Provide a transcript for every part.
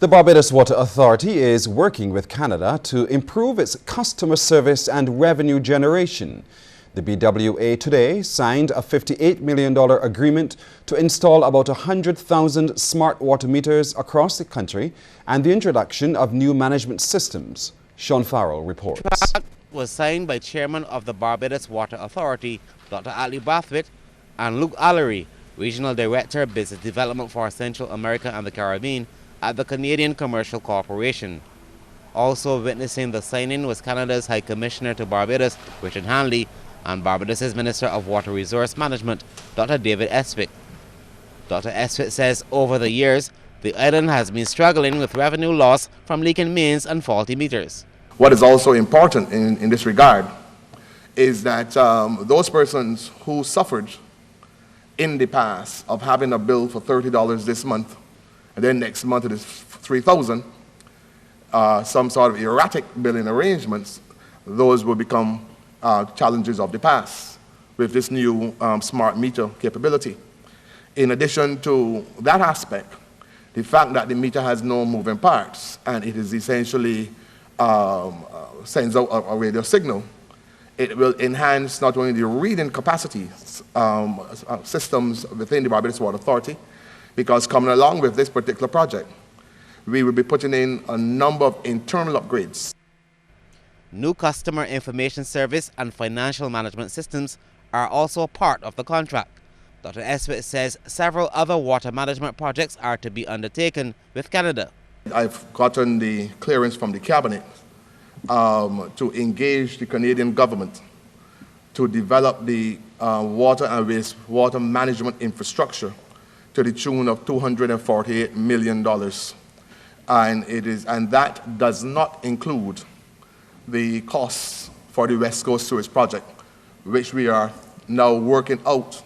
The Barbados Water Authority is working with Canada to improve its customer service and revenue generation. The BWA today signed a $58 million agreement to install about 100,000 smart water meters across the country and the introduction of new management systems. Sean Farrell reports. The contract was signed by Chairman of the Barbados Water Authority, Dr. Atlee Brathwaite, and Luke Allery, Regional Director, Business Development for Central America and the Caribbean, at the Canadian Commercial Corporation. Also witnessing the signing was Canada's High Commissioner to Barbados, Richard Hanley, and Barbados' Minister of Water Resource Management, Dr. David Estwick. Dr. Estwick says over the years, the island has been struggling with revenue loss from leaking mains and faulty meters. What is also important in this regard is that those persons who suffered in the past of having a bill for $30 this month, and then next month it is $3,000, some sort of erratic billing arrangements, those will become challenges of the past with this new smart meter capability. In addition to that aspect, the fact that the meter has no moving parts and it is essentially sends out a radio signal, it will enhance not only the reading capacity systems within the Barbados Water Authority, because coming along with this particular project, we will be putting in a number of internal upgrades. New customer information service and financial management systems are also part of the contract. Dr. Estwick says several other water management projects are to be undertaken with Canada. I've gotten the clearance from the Cabinet to engage the Canadian government to develop the water and wastewater management infrastructure to the tune of $248 million. And that does not include the costs for the West Coast Sewage Project, which we are now working out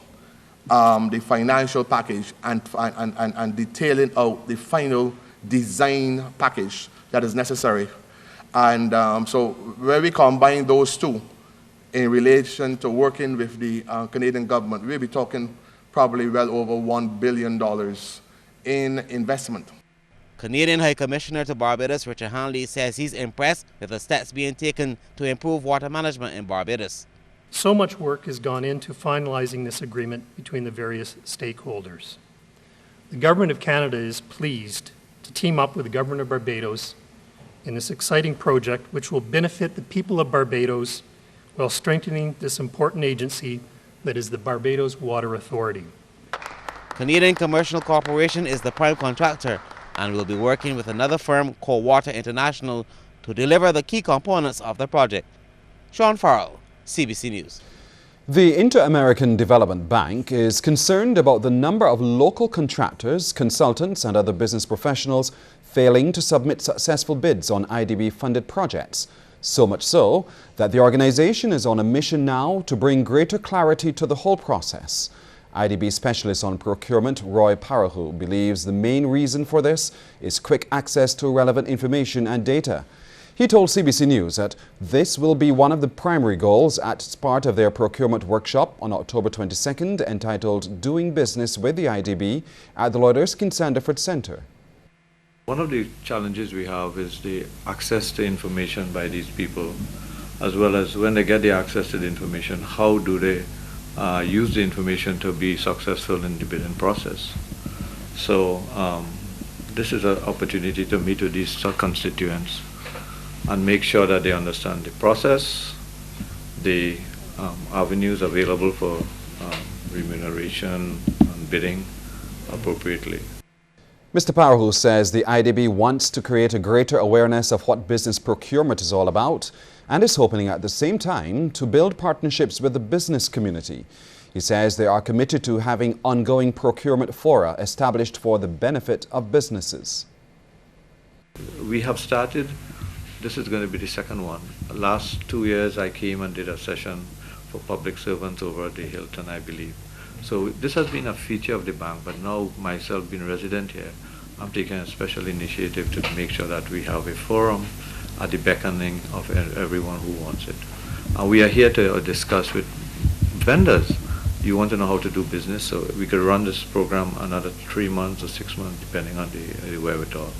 the financial package and detailing out the final design package that is necessary. And so when we combine those two in relation to working with the Canadian government, we'll be talking probably well over $1 billion in investment. Canadian High Commissioner to Barbados, Richard Hanley, says he's impressed with the steps being taken to improve water management in Barbados. So much work has gone into finalizing this agreement between the various stakeholders. The Government of Canada is pleased to team up with the Government of Barbados in this exciting project which will benefit the people of Barbados while strengthening this important agency that is the Barbados Water Authority. Canadian Commercial Corporation is the prime contractor and will be working with another firm, Co-Water International, to deliver the key components of the project. Sean Farrell, CBC News. The Inter-American Development Bank is concerned about the number of local contractors, consultants and other business professionals failing to submit successful bids on IDB-funded projects. So much so that the organization is on a mission now to bring greater clarity to the whole process. IDB specialist on procurement Roy Parahu believes the main reason for this is quick access to relevant information and data. He told CBC News that this will be one of the primary goals as part of their procurement workshop on October 22nd, entitled Doing Business with the IDB at the Lloyd Erskine Sandiford Centre. One of the challenges we have is the access to information by these people, as well as when they get the access to the information, how do they use the information to be successful in the bidding process. So this is an opportunity to meet with these constituents and make sure that they understand the process, the avenues available for remuneration and bidding appropriately. Mr. Parahu says the IDB wants to create a greater awareness of what business procurement is all about and is hoping at the same time to build partnerships with the business community. He says they are committed to having ongoing procurement fora established for the benefit of businesses. We have started, this is going to be the second one. Last 2 years I came and did a session for public servants over at the Hilton, I believe. So this has been a feature of the bank, but now myself being resident here, I'm taking a special initiative to make sure that we have a forum at the beckoning of everyone who wants it. And we are here to discuss with vendors. You want to know how to do business, so we could run this program another 3 months or 6 months, depending on the wherewithal.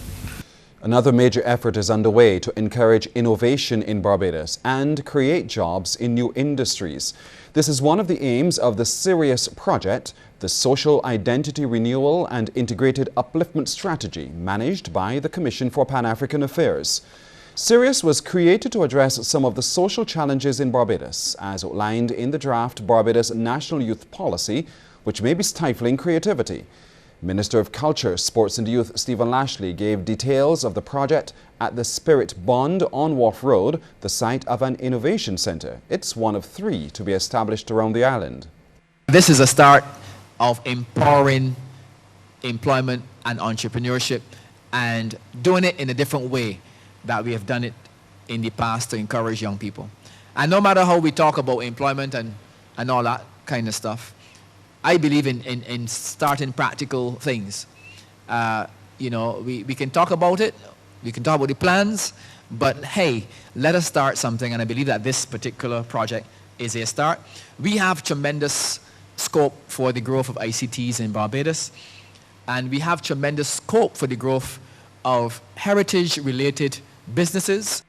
Another major effort is underway to encourage innovation in Barbados and create jobs in new industries. This is one of the aims of the SIRIUS project, the Social Identity Renewal and Integrated Upliftment Strategy, managed by the Commission for Pan-African Affairs. SIRIUS was created to address some of the social challenges in Barbados, as outlined in the draft Barbados National Youth Policy, which may be stifling creativity. Minister of Culture, Sports and Youth Stephen Lashley gave details of the project at the Spirit Bond on Wharf Road, the site of an innovation centre. It's one of 3 to be established around the island. This is a start of empowering employment and entrepreneurship and doing it in a different way that we have done it in the past to encourage young people. And no matter how we talk about employment and all that kind of stuff, I believe in starting practical things. You know, we can talk about it, we can talk about the plans, but hey, let us start something, and I believe that this particular project is a start. We have tremendous scope for the growth of ICTs in Barbados, and we have tremendous scope for the growth of heritage-related businesses.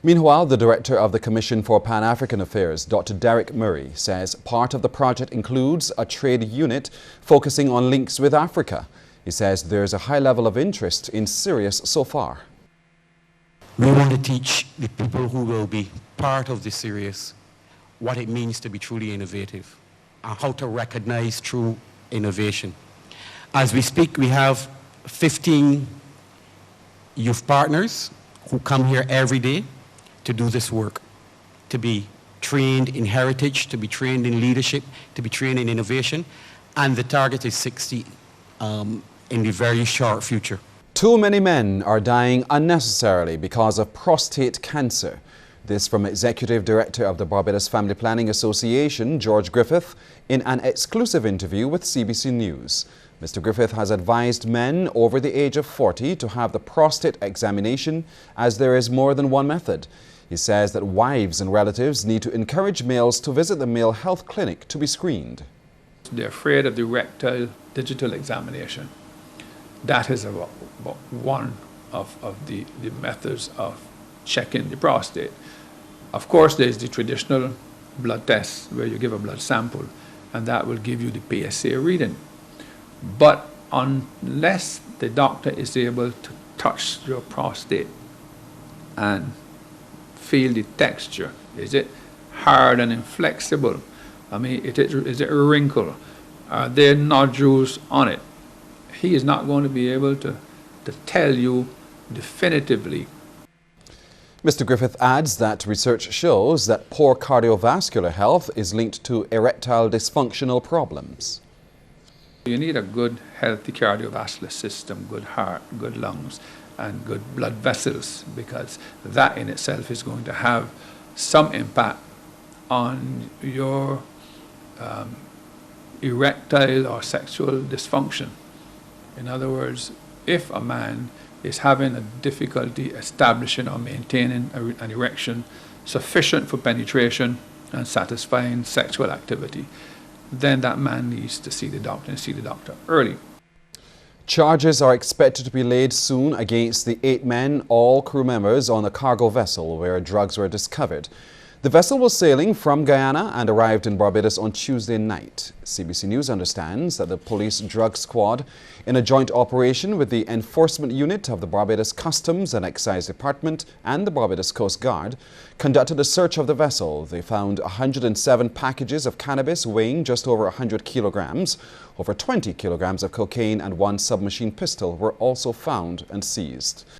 Meanwhile, the director of the Commission for Pan-African Affairs, Dr. Derek Murray, says part of the project includes a trade unit focusing on links with Africa. He says there's a high level of interest in SIRIUS so far. We want to teach the people who will be part of the SIRIUS what it means to be truly innovative and how to recognize true innovation. As we speak, we have 15 youth partners who come here every day to do this work, to be trained in heritage, to be trained in leadership, to be trained in innovation, and the target is 60 in the very short future. Too many men are dying unnecessarily because of prostate cancer. This from Executive Director of the Barbados Family Planning Association, George Griffith, in an exclusive interview with CBC News. Mr. Griffith has advised men over the age of 40 to have the prostate examination, as there is more than one method. He says that wives and relatives need to encourage males to visit the male health clinic to be screened. They're afraid of the rectal digital examination. That is one of the methods of checking the prostate. Of course, there's the traditional blood test where you give a blood sample, and that will give you the PSA reading. But unless the doctor is able to touch your prostate and feel the texture, is it hard and inflexible? I mean, is it a wrinkle? Are there nodules on it? He is not going to be able to tell you definitively. Mr. Griffith adds that research shows that poor cardiovascular health is linked to erectile dysfunctional problems. You need a good, healthy cardiovascular system, good heart, good lungs, and good blood vessels, because that in itself is going to have some impact on your erectile or sexual dysfunction. In other words, if a man is having a difficulty establishing or maintaining an erection sufficient for penetration and satisfying sexual activity, then that man needs to see the doctor, and see the doctor early. Charges are expected to be laid soon against the 8 men, all crew members on a cargo vessel where drugs were discovered. The vessel was sailing from Guyana and arrived in Barbados on Tuesday night. CBC News understands that the police drug squad, in a joint operation with the enforcement unit of the Barbados Customs and Excise Department and the Barbados Coast Guard, conducted a search of the vessel. They found 107 packages of cannabis weighing just over 100 kilograms. Over 20 kilograms of cocaine and 1 submachine pistol were also found and seized.